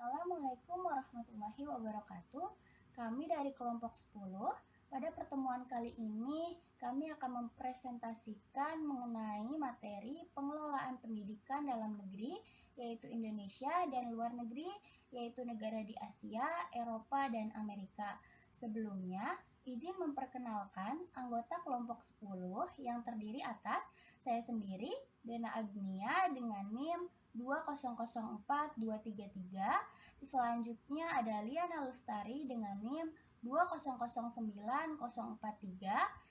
Assalamualaikum warahmatullahi wabarakatuh. Kami dari kelompok 10. Pada pertemuan kali ini, kami akan mempresentasikan mengenai materi pengelolaan pendidikan dalam negeri, yaitu Indonesia, dan luar negeri, yaitu negara di Asia, Eropa, dan Amerika. Sebelumnya, izin memperkenalkan anggota kelompok 10 yang terdiri atas saya sendiri, Dena Agnia, dengan NIM 2004233. Selanjutnya ada Liana Lestari dengan NIM 2009043.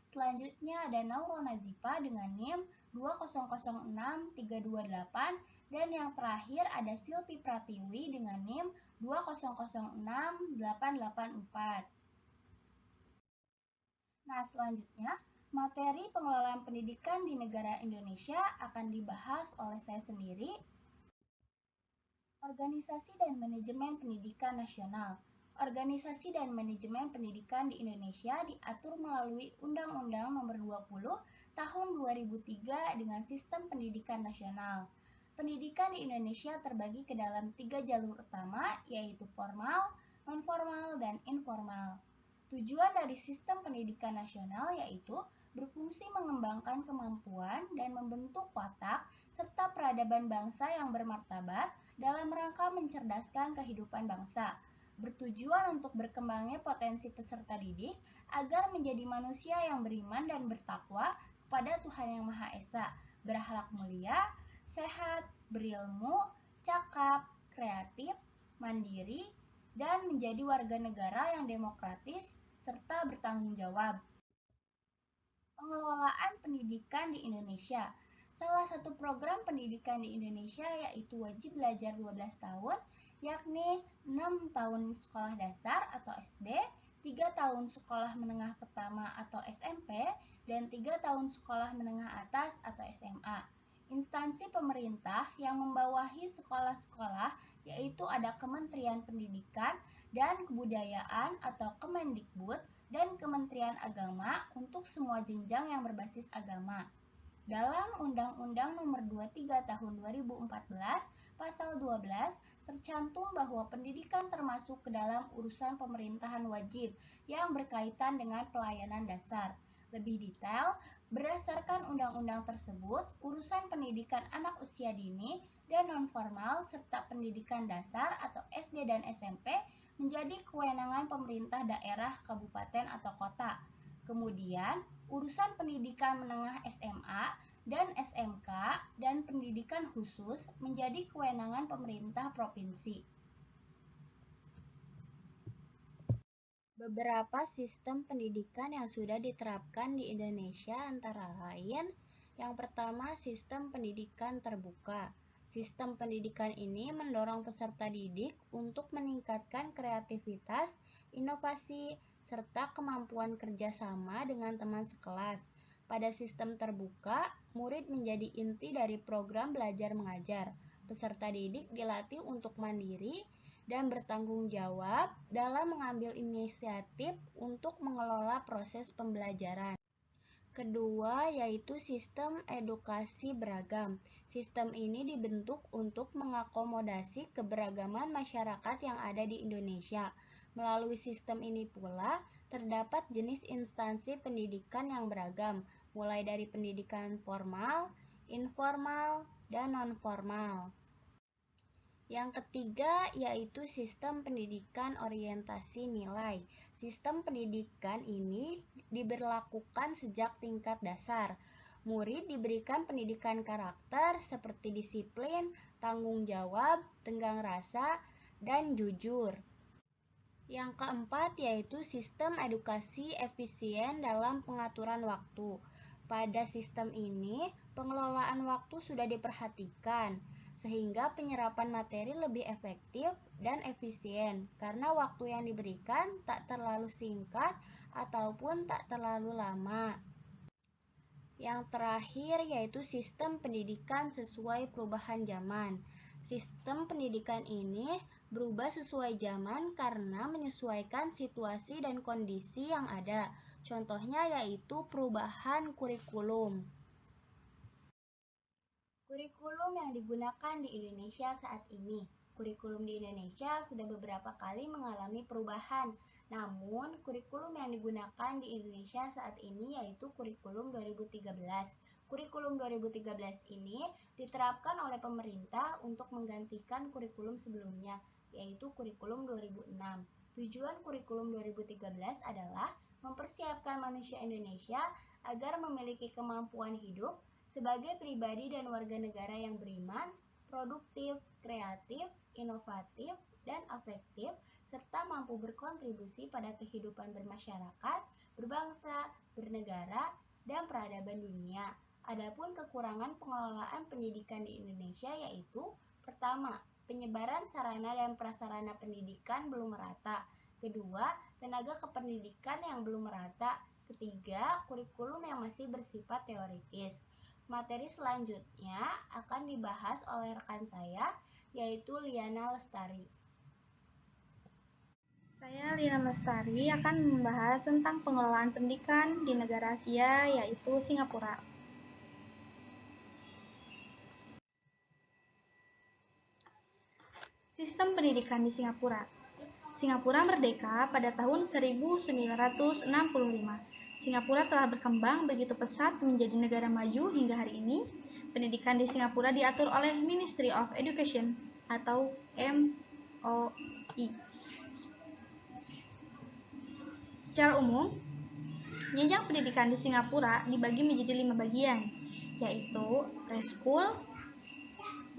Selanjutnya ada Nauro Nazifa dengan NIM 2006328. Dan yang terakhir ada Silvi Pratiwi dengan NIM 2006884. Nah, selanjutnya materi pengelolaan pendidikan di negara Indonesia akan dibahas oleh saya sendiri. Organisasi dan Manajemen Pendidikan Nasional. Organisasi dan manajemen pendidikan di Indonesia diatur melalui Undang-Undang Nomor 20 Tahun 2003 dengan Sistem Pendidikan Nasional. Pendidikan di Indonesia terbagi ke dalam 3 jalur utama, yaitu formal, non-formal, dan informal. Tujuan dari sistem pendidikan nasional yaitu berfungsi mengembangkan kemampuan dan membentuk watak serta peradaban bangsa yang bermartabat dalam rangka mencerdaskan kehidupan bangsa, bertujuan untuk berkembangnya potensi peserta didik agar menjadi manusia yang beriman dan bertakwa kepada Tuhan Yang Maha Esa, berakhlak mulia, sehat, berilmu, cakap, kreatif, mandiri, dan menjadi warga negara yang demokratis serta bertanggung jawab. Pengelolaan pendidikan di Indonesia. Salah satu program pendidikan di Indonesia yaitu wajib belajar 12 tahun, yakni 6 tahun sekolah dasar atau SD, 3 tahun sekolah menengah pertama atau SMP, dan 3 tahun sekolah menengah atas atau SMA. Instansi pemerintah yang membawahi sekolah-sekolah yaitu ada Kementerian Pendidikan dan Kebudayaan atau Kemendikbud dan Kementerian Agama untuk semua jenjang yang berbasis agama. Dalam Undang-Undang Nomor 23 Tahun 2014, Pasal 12, tercantum bahwa pendidikan termasuk ke dalam urusan pemerintahan wajib yang berkaitan dengan pelayanan dasar. Lebih detail, berdasarkan undang-undang tersebut, urusan pendidikan anak usia dini dan non-formal serta pendidikan dasar atau SD dan SMP menjadi kewenangan pemerintah daerah, kabupaten, atau kota. Kemudian, urusan pendidikan menengah SMA dan SMK dan pendidikan khusus menjadi kewenangan pemerintah provinsi. Beberapa sistem pendidikan yang sudah diterapkan di Indonesia antara lain, yang pertama sistem pendidikan terbuka. Sistem pendidikan ini mendorong peserta didik untuk meningkatkan kreativitas, inovasi, serta kemampuan kerjasama dengan teman sekelas. Pada sistem terbuka, murid menjadi inti dari program belajar mengajar. Peserta didik dilatih untuk mandiri dan bertanggung jawab dalam mengambil inisiatif untuk mengelola proses pembelajaran. Kedua, yaitu sistem edukasi beragam. Sistem ini dibentuk untuk mengakomodasi keberagaman masyarakat yang ada di Indonesia. Melalui sistem ini pula, terdapat jenis instansi pendidikan yang beragam, mulai dari pendidikan formal, informal, dan non-formal. Yang ketiga yaitu sistem pendidikan orientasi nilai. Sistem pendidikan ini diberlakukan sejak tingkat dasar. Murid diberikan pendidikan karakter seperti disiplin, tanggung jawab, tenggang rasa, dan jujur. Yang keempat yaitu sistem edukasi efisien dalam pengaturan waktu. Pada sistem ini, pengelolaan waktu sudah diperhatikan, sehingga penyerapan materi lebih efektif dan efisien karena waktu yang diberikan tak terlalu singkat ataupun tak terlalu lama. Yang terakhir yaitu sistem pendidikan sesuai perubahan zaman. Sistem pendidikan ini berubah sesuai zaman karena menyesuaikan situasi dan kondisi yang ada. Contohnya yaitu perubahan kurikulum. Kurikulum yang digunakan di Indonesia saat ini. Kurikulum di Indonesia sudah beberapa kali mengalami perubahan, namun kurikulum yang digunakan di Indonesia saat ini yaitu kurikulum 2013. Kurikulum 2013 ini diterapkan oleh pemerintah untuk menggantikan kurikulum sebelumnya, yaitu kurikulum 2006. Tujuan kurikulum 2013 adalah mempersiapkan manusia Indonesia agar memiliki kemampuan hidup sebagai pribadi dan warga negara yang beriman, produktif, kreatif, inovatif, dan afektif, serta mampu berkontribusi pada kehidupan bermasyarakat, berbangsa, bernegara, dan peradaban dunia. Adapun kekurangan pengelolaan pendidikan di Indonesia yaitu: pertama, penyebaran sarana dan prasarana pendidikan belum merata. Kedua, tenaga kependidikan yang belum merata. Ketiga, kurikulum yang masih bersifat teoritis. Materi selanjutnya akan dibahas oleh rekan saya, yaitu Liana Lestari. Saya Liana Lestari akan membahas tentang pengelolaan pendidikan di negara Asia, yaitu Singapura. Sistem pendidikan di Singapura. Singapura merdeka pada tahun 1965. Singapura telah berkembang begitu pesat menjadi negara maju hingga hari ini. Pendidikan di Singapura diatur oleh Ministry of Education atau MOE. Secara umum, jenjang pendidikan di Singapura dibagi menjadi 5 bagian, yaitu preschool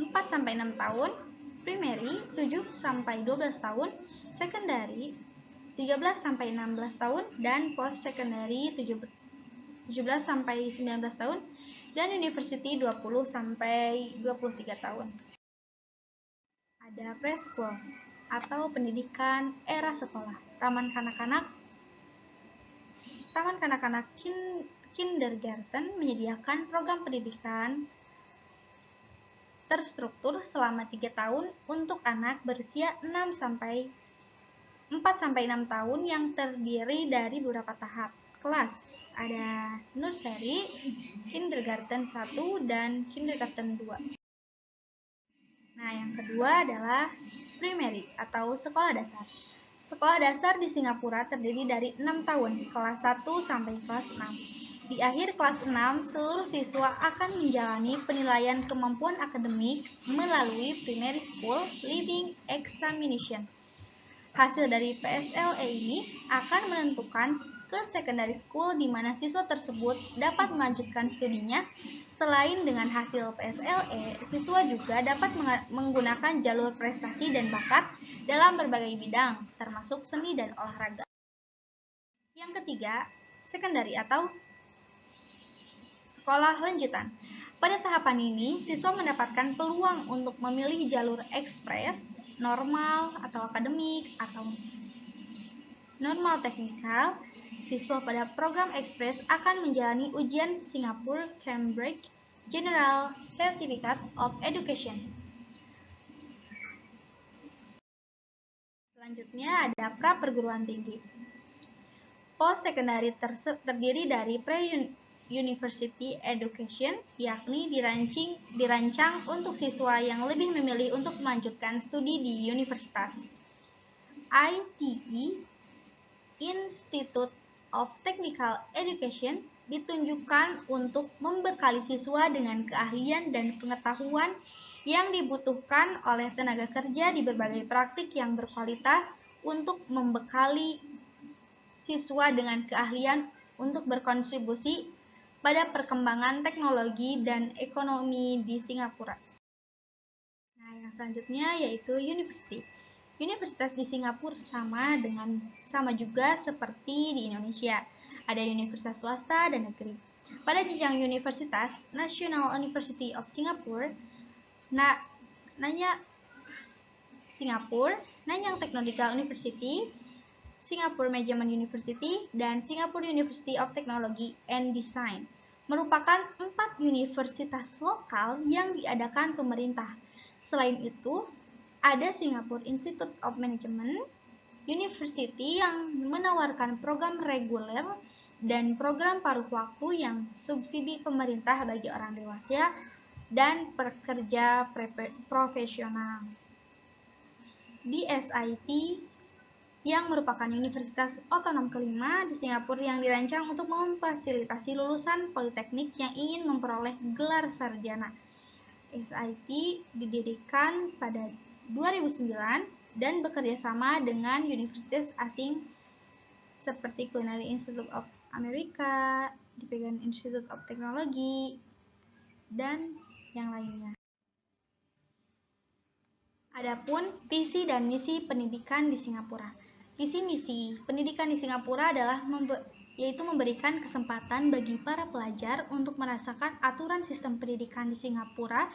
4-6 tahun, primary 7-12 tahun, secondary 13-16 tahun, dan post secondary 17-19 tahun, dan university 20-23 tahun. Ada preschool atau pendidikan era sekolah, taman kanak-kanak kindergarten menyediakan program pendidikan terstruktur selama 3 tahun untuk anak berusia 4-6 tahun yang terdiri dari beberapa tahap kelas. Ada nursery, kindergarten 1, dan kindergarten 2. Nah, yang kedua adalah primary atau sekolah dasar. Sekolah dasar di Singapura terdiri dari 6 tahun, kelas 1 sampai kelas 6. Di akhir kelas 6, seluruh siswa akan menjalani penilaian kemampuan akademik melalui Primary School Leaving Examination. Hasil dari PSLE ini akan menentukan ke secondary school di mana siswa tersebut dapat melanjutkan studinya. Selain dengan hasil PSLE, siswa juga dapat menggunakan jalur prestasi dan bakat dalam berbagai bidang, termasuk seni dan olahraga. Yang ketiga, secondary atau sekolah lanjutan. Pada tahapan ini, siswa mendapatkan peluang untuk memilih jalur ekspres, normal atau akademik, atau normal teknikal. Siswa pada program ekspres akan menjalani ujian Singapore Cambridge General Certificate of Education. Selanjutnya ada pra perguruan tinggi. Post secondary terdiri dari pre-university education, yakni dirancang untuk siswa yang lebih memilih untuk melanjutkan studi di universitas. ITE, Institute of Technical Education, ditunjukkan untuk membekali siswa dengan keahlian dan pengetahuan yang dibutuhkan oleh tenaga kerja di berbagai praktik yang berkualitas untuk membekali siswa dengan keahlian untuk berkontribusi pada perkembangan teknologi dan ekonomi di Singapura. Nah, yang selanjutnya yaitu university. Universitas di Singapura sama juga seperti di Indonesia. Ada universitas swasta dan negeri. Pada jenjang universitas, National University of Singapore, Nanyang Technological University, Singapore Management University, dan Singapore University of Technology and Design merupakan 4 universitas lokal yang diadakan pemerintah. Selain itu, ada Singapore Institute of Management University yang menawarkan program reguler dan program paruh waktu yang subsidi pemerintah bagi orang dewasa dan pekerja profesional. di SIT yang merupakan universitas otonom kelima di Singapura yang dirancang untuk memfasilitasi lulusan politeknik yang ingin memperoleh gelar sarjana. SIT didirikan pada 2009 dan bekerja sama dengan universitas asing seperti Culinary Institute of America, Dipegang Institute of Technology, dan yang lainnya. Adapun visi dan misi pendidikan di Singapura. Visi misi pendidikan di Singapura adalah yaitu memberikan kesempatan bagi para pelajar untuk merasakan aturan sistem pendidikan di Singapura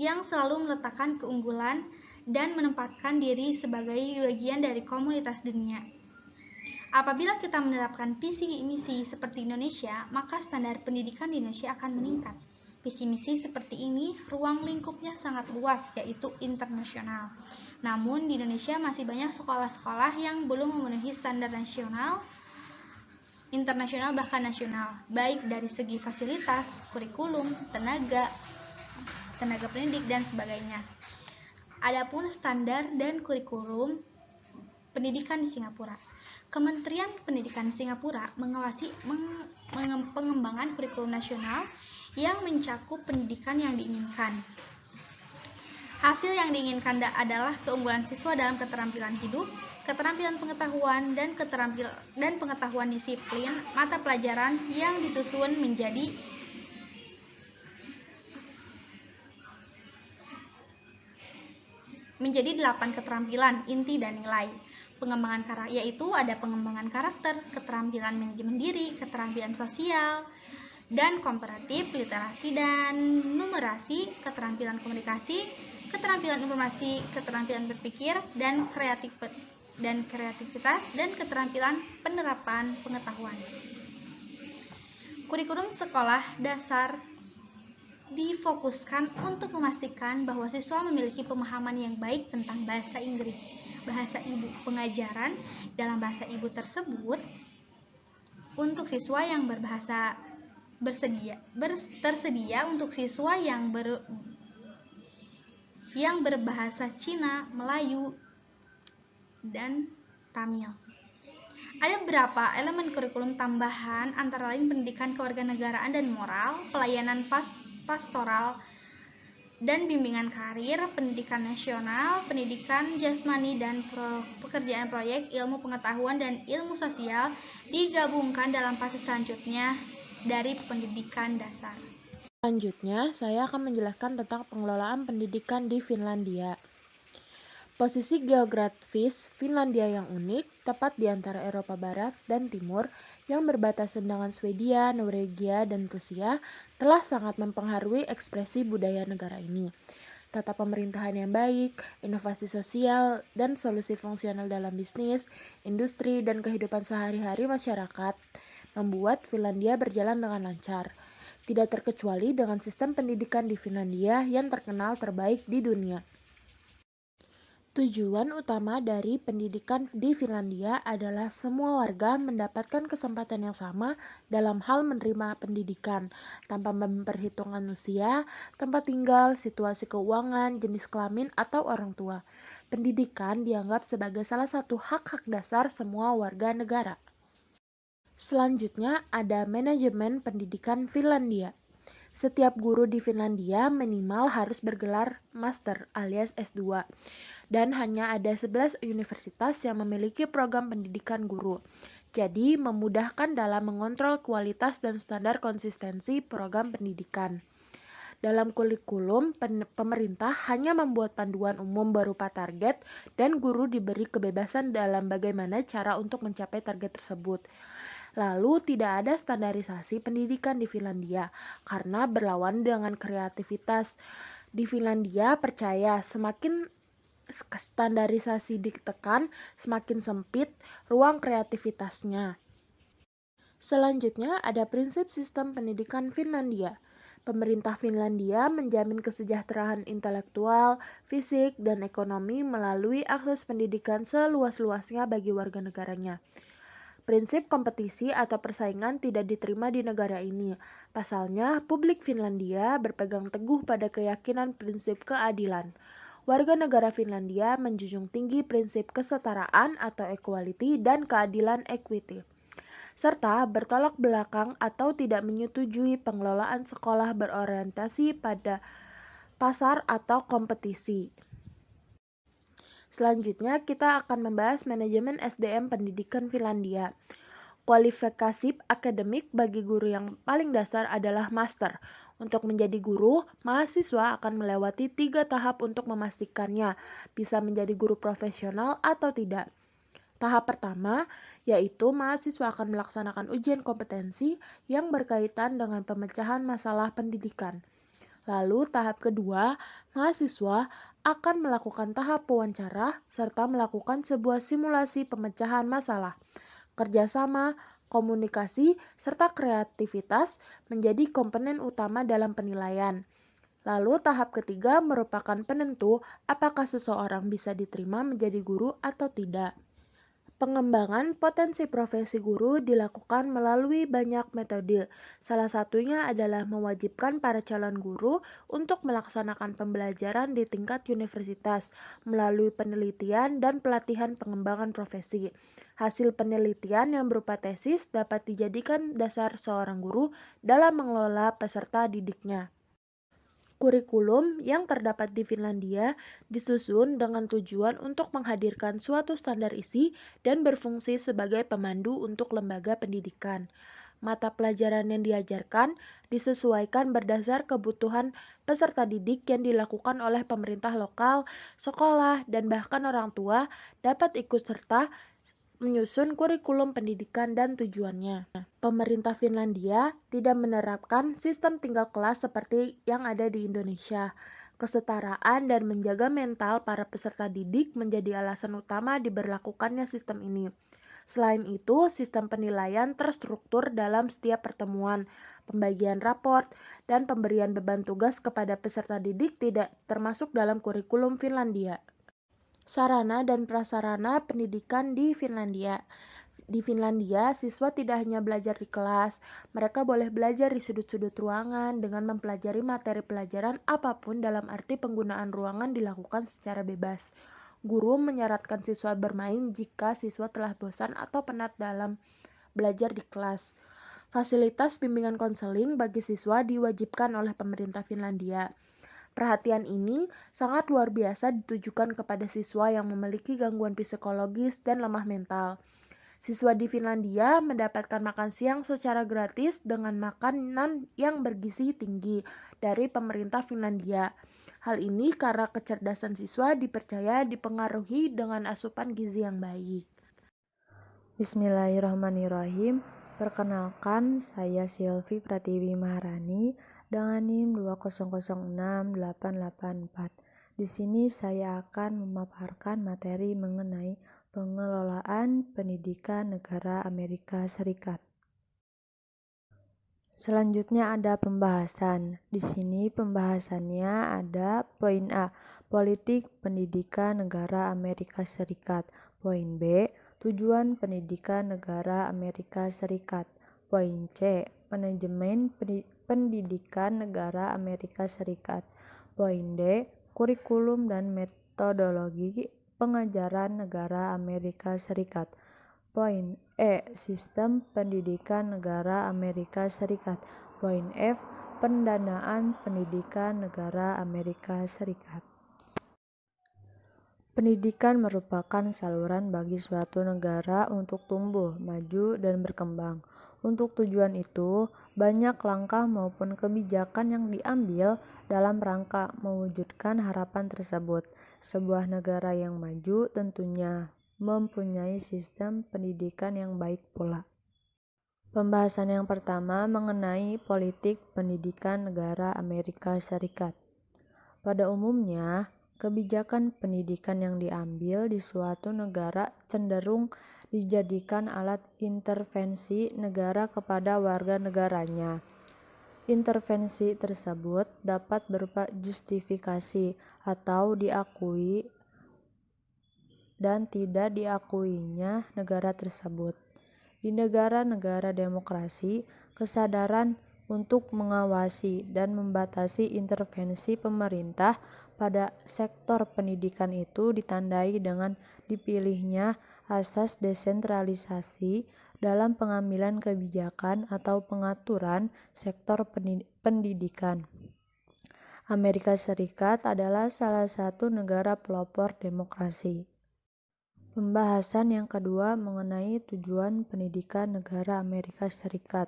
yang selalu meletakkan keunggulan dan menempatkan diri sebagai bagian dari komunitas dunia. Apabila kita menerapkan visi misi seperti Indonesia, maka standar pendidikan di Indonesia akan meningkat. Visi misi seperti ini, ruang lingkupnya sangat luas, yaitu internasional. Namun, di Indonesia masih banyak sekolah-sekolah yang belum memenuhi standar nasional, internasional, bahkan nasional, baik dari segi fasilitas, kurikulum, tenaga pendidik, dan sebagainya. Adapun standar dan kurikulum pendidikan di Singapura. Kementerian Pendidikan Singapura mengawasi pengembangan kurikulum nasional yang mencakup pendidikan yang diinginkan. Hasil yang diinginkan adalah keunggulan siswa dalam keterampilan hidup, keterampilan pengetahuan, dan pengetahuan disiplin mata pelajaran yang disusun menjadi 8 keterampilan inti dan nilai. Pengembangan karakter, yaitu ada pengembangan karakter, keterampilan manajemen diri, keterampilan sosial dan komparatif, literasi dan numerasi, keterampilan komunikasi, keterampilan informasi, keterampilan berpikir dan kreativitas, dan keterampilan penerapan pengetahuan. Kurikulum sekolah dasar difokuskan untuk memastikan bahwa siswa memiliki pemahaman yang baik tentang bahasa Inggris, bahasa ibu, pengajaran dalam bahasa ibu tersebut untuk siswa yang tersedia untuk siswa yang berbahasa Cina, Melayu, dan Tamil. Ada beberapa elemen kurikulum tambahan, antara lain pendidikan kewarganegaraan dan moral, pelayanan pastoral dan bimbingan karir, pendidikan nasional, pendidikan jasmani, dan pekerjaan proyek, ilmu pengetahuan, dan ilmu sosial digabungkan dalam fase selanjutnya dari pendidikan dasar. Selanjutnya, saya akan menjelaskan tentang pengelolaan pendidikan di Finlandia. Posisi geografis Finlandia yang unik, tepat di antara Eropa Barat dan Timur, yang berbatasan dengan Swedia, Norwegia, dan Rusia, telah sangat mempengaruhi ekspresi budaya negara ini. Tata pemerintahan yang baik, inovasi sosial, dan solusi fungsional dalam bisnis, industri, dan kehidupan sehari-hari masyarakat membuat Finlandia berjalan dengan lancar. Tidak terkecuali dengan sistem pendidikan di Finlandia yang terkenal terbaik di dunia. Tujuan utama dari pendidikan di Finlandia adalah semua warga mendapatkan kesempatan yang sama dalam hal menerima pendidikan, tanpa memperhitungkan usia, tempat tinggal, situasi keuangan, jenis kelamin, atau orang tua. Pendidikan dianggap sebagai salah satu hak-hak dasar semua warga negara. Selanjutnya ada manajemen pendidikan Finlandia. Setiap guru di Finlandia minimal harus bergelar master alias S2. Dan hanya ada 11 universitas yang memiliki program pendidikan guru. Jadi, memudahkan dalam mengontrol kualitas dan standar konsistensi program pendidikan. Dalam kurikulum, pemerintah hanya membuat panduan umum berupa target dan guru diberi kebebasan dalam bagaimana cara untuk mencapai target tersebut. Lalu, tidak ada standarisasi pendidikan di Finlandia karena berlawan dengan kreativitas. Di Finlandia percaya semakin standarisasi ditekan, semakin sempit ruang kreativitasnya. Selanjutnya ada prinsip sistem pendidikan Finlandia. Pemerintah Finlandia menjamin kesejahteraan intelektual, fisik, dan ekonomi melalui akses pendidikan seluas-luasnya bagi warga negaranya. Prinsip kompetisi atau persaingan tidak diterima di negara ini. Pasalnya, publik Finlandia berpegang teguh pada keyakinan prinsip keadilan. warga negara Finlandia menjunjung tinggi prinsip kesetaraan atau equality dan keadilan equity, serta bertolak belakang atau tidak menyetujui pengelolaan sekolah berorientasi pada pasar atau kompetisi. Selanjutnya, kita akan membahas manajemen SDM pendidikan Finlandia. Kualifikasi akademik bagi guru yang paling dasar adalah master. Untuk menjadi guru, mahasiswa akan melewati 3 tahap untuk memastikannya bisa menjadi guru profesional atau tidak. Tahap pertama, yaitu mahasiswa akan melaksanakan ujian kompetensi yang berkaitan dengan pemecahan masalah pendidikan. Lalu tahap kedua, mahasiswa akan melakukan tahap wawancara serta melakukan sebuah simulasi pemecahan masalah. Kerjasama, komunikasi, serta kreativitas menjadi komponen utama dalam penilaian. Lalu tahap ketiga merupakan penentu apakah seseorang bisa diterima menjadi guru atau tidak. Pengembangan potensi profesi guru dilakukan melalui banyak metode. Salah satunya adalah mewajibkan para calon guru untuk melaksanakan pembelajaran di tingkat universitas melalui penelitian dan pelatihan pengembangan profesi. Hasil penelitian yang berupa tesis dapat dijadikan dasar seorang guru dalam mengelola peserta didiknya. Kurikulum yang terdapat di Finlandia disusun dengan tujuan untuk menghadirkan suatu standar isi dan berfungsi sebagai pemandu untuk lembaga pendidikan. Mata pelajaran yang diajarkan disesuaikan berdasar kebutuhan peserta didik yang dilakukan oleh pemerintah lokal, sekolah, dan bahkan orang tua dapat ikut serta menyusun kurikulum pendidikan dan tujuannya. Pemerintah Finlandia tidak menerapkan sistem tinggal kelas seperti yang ada di Indonesia. Kesetaraan dan menjaga mental para peserta didik menjadi alasan utama diberlakukannya sistem ini. Selain itu, sistem penilaian terstruktur dalam setiap pertemuan, pembagian raport, dan pemberian beban tugas kepada peserta didik tidak termasuk dalam kurikulum Finlandia. Sarana dan prasarana pendidikan di Finlandia. Di Finlandia, siswa tidak hanya belajar di kelas, mereka boleh belajar di sudut-sudut ruangan dengan mempelajari materi pelajaran apapun dalam arti penggunaan ruangan dilakukan secara bebas. Guru menyarankan siswa bermain jika siswa telah bosan atau penat dalam belajar di kelas. Fasilitas bimbingan konseling bagi siswa diwajibkan oleh pemerintah Finlandia. Perhatian ini sangat luar biasa ditujukan kepada siswa yang memiliki gangguan psikologis dan lemah mental. Siswa di Finlandia mendapatkan makan siang secara gratis dengan makanan yang bergizi tinggi dari pemerintah Finlandia. Hal ini karena kecerdasan siswa dipercaya dipengaruhi dengan asupan gizi yang baik. Bismillahirrahmanirrahim. Perkenalkan, saya Silvi Pratiwi Maharani dengan NIM 2006884. Di sini saya akan memaparkan materi mengenai pengelolaan pendidikan negara Amerika Serikat. Selanjutnya ada pembahasan. Di sini pembahasannya ada poin A, politik pendidikan negara Amerika Serikat. Poin B, tujuan pendidikan negara Amerika Serikat. Poin C, manajemen pendidikan negara Amerika Serikat. Poin D, kurikulum dan metodologi pengajaran negara Amerika Serikat. Poin E, sistem pendidikan negara Amerika Serikat. Poin F, pendanaan pendidikan negara Amerika Serikat. Pendidikan merupakan saluran bagi suatu negara untuk tumbuh, maju, dan berkembang. Untuk tujuan itu, banyak langkah maupun kebijakan yang diambil dalam rangka mewujudkan harapan tersebut. Sebuah negara yang maju tentunya mempunyai sistem pendidikan yang baik pula. Pembahasan yang pertama mengenai politik pendidikan negara Amerika Serikat. Pada umumnya, kebijakan pendidikan yang diambil di suatu negara cenderung dijadikan alat intervensi negara kepada warga negaranya. Intervensi tersebut dapat berupa justifikasi atau diakui dan tidak diakuinya negara tersebut. Di negara-negara demokrasi, kesadaran untuk mengawasi dan membatasi intervensi pemerintah pada sektor pendidikan itu ditandai dengan dipilihnya asas desentralisasi dalam pengambilan kebijakan atau pengaturan sektor pendidikan. Amerika Serikat adalah salah satu negara pelopor demokrasi. Pembahasan yang kedua mengenai tujuan pendidikan negara Amerika Serikat.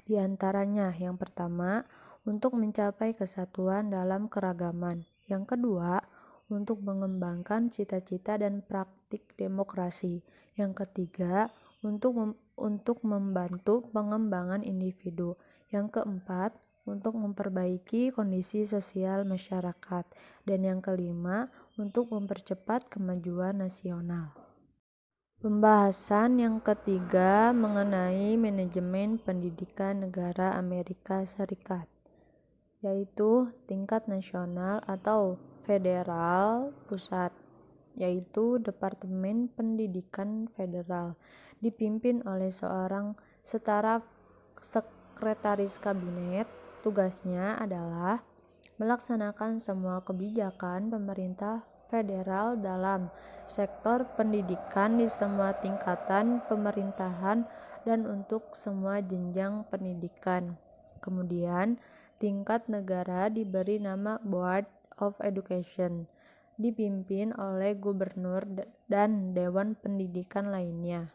Di antaranya, yang pertama, untuk mencapai kesatuan dalam keragaman. Yang kedua, untuk mengembangkan cita-cita dan praktik demokrasi. Yang ketiga, untuk membantu pengembangan individu. Yang keempat, untuk memperbaiki kondisi sosial masyarakat. Dan yang kelima, untuk mempercepat kemajuan nasional. Pembahasan yang ketiga mengenai manajemen pendidikan negara Amerika Serikat, yaitu tingkat nasional atau federal, pusat, yaitu Departemen Pendidikan Federal, dipimpin oleh seorang setara sekretaris kabinet. Tugasnya adalah melaksanakan semua kebijakan pemerintah federal dalam sektor pendidikan di semua tingkatan pemerintahan dan untuk semua jenjang pendidikan. Kemudian, tingkat negara diberi nama Board of Education, dipimpin oleh gubernur dan dewan pendidikan lainnya.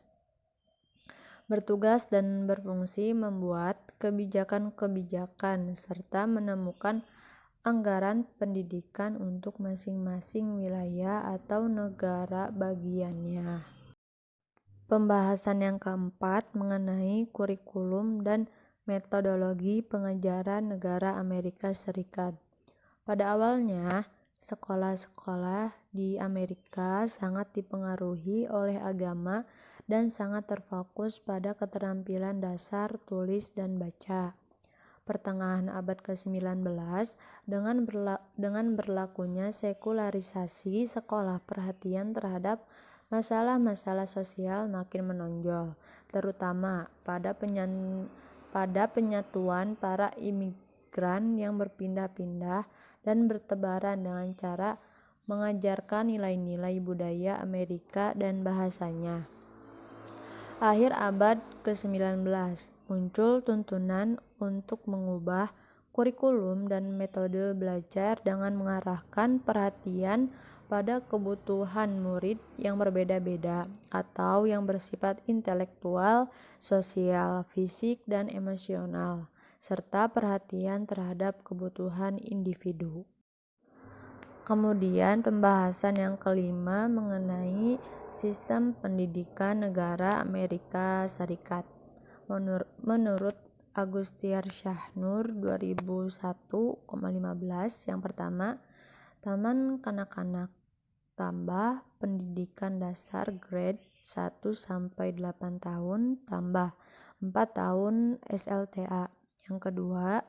Bertugas dan berfungsi membuat kebijakan-kebijakan serta menemukan anggaran pendidikan untuk masing-masing wilayah atau negara bagiannya. Pembahasan yang keempat mengenai kurikulum dan metodologi pengajaran negara Amerika Serikat. Pada awalnya, sekolah-sekolah di Amerika sangat dipengaruhi oleh agama dan sangat terfokus pada keterampilan dasar tulis dan baca. Pertengahan abad ke-19, dengan berlakunya sekularisasi sekolah, perhatian terhadap masalah-masalah sosial makin menonjol, terutama pada penyatuan para imigran yang berpindah-pindah dan bertebaran dengan cara mengajarkan nilai-nilai budaya Amerika dan bahasanya. Akhir abad ke-19, muncul tuntunan untuk mengubah kurikulum dan metode belajar dengan mengarahkan perhatian pada kebutuhan murid yang berbeda-beda atau yang bersifat intelektual, sosial, fisik, dan emosional, serta perhatian terhadap kebutuhan individu. Kemudian pembahasan yang kelima mengenai sistem pendidikan negara Amerika Serikat. Menurut Agustiar Syahnur 2001,15, yang pertama, taman kanak-kanak tambah pendidikan dasar grade 1-8 tahun tambah 4 tahun SLTA. Yang kedua,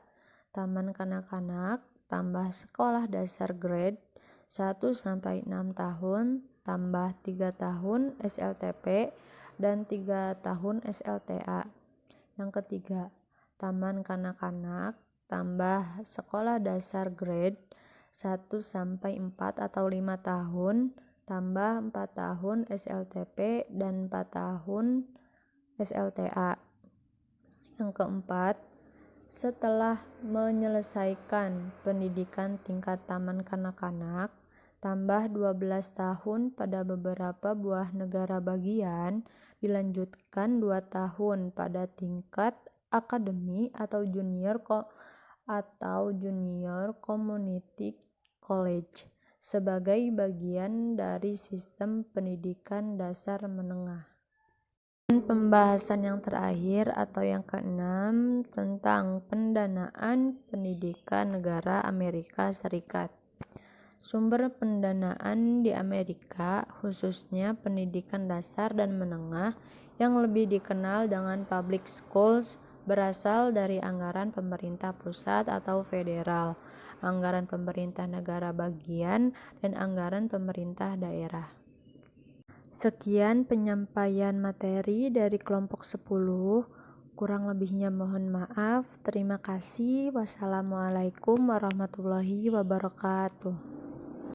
taman kanak-kanak tambah sekolah dasar grade 1-6 tahun tambah 3 tahun SLTP dan 3 tahun SLTA. Yang ketiga, taman kanak-kanak tambah sekolah dasar grade 1-4 atau 5 tahun tambah 4 tahun SLTP dan 4 tahun SLTA. Yang keempat, setelah menyelesaikan pendidikan tingkat taman kanak-kanak tambah 12 tahun pada beberapa buah negara bagian, dilanjutkan 2 tahun pada tingkat akademi atau junior community college sebagai bagian dari sistem pendidikan dasar menengah. Dan pembahasan yang terakhir atau yang keenam tentang pendanaan pendidikan negara Amerika Serikat. Sumber pendanaan di Amerika, khususnya pendidikan dasar dan menengah yang lebih dikenal dengan public schools, berasal dari anggaran pemerintah pusat atau federal, anggaran pemerintah negara bagian, dan anggaran pemerintah daerah. Sekian penyampaian materi dari kelompok 10. Kurang lebihnya mohon maaf. Terima kasih. Wassalamualaikum warahmatullahi wabarakatuh.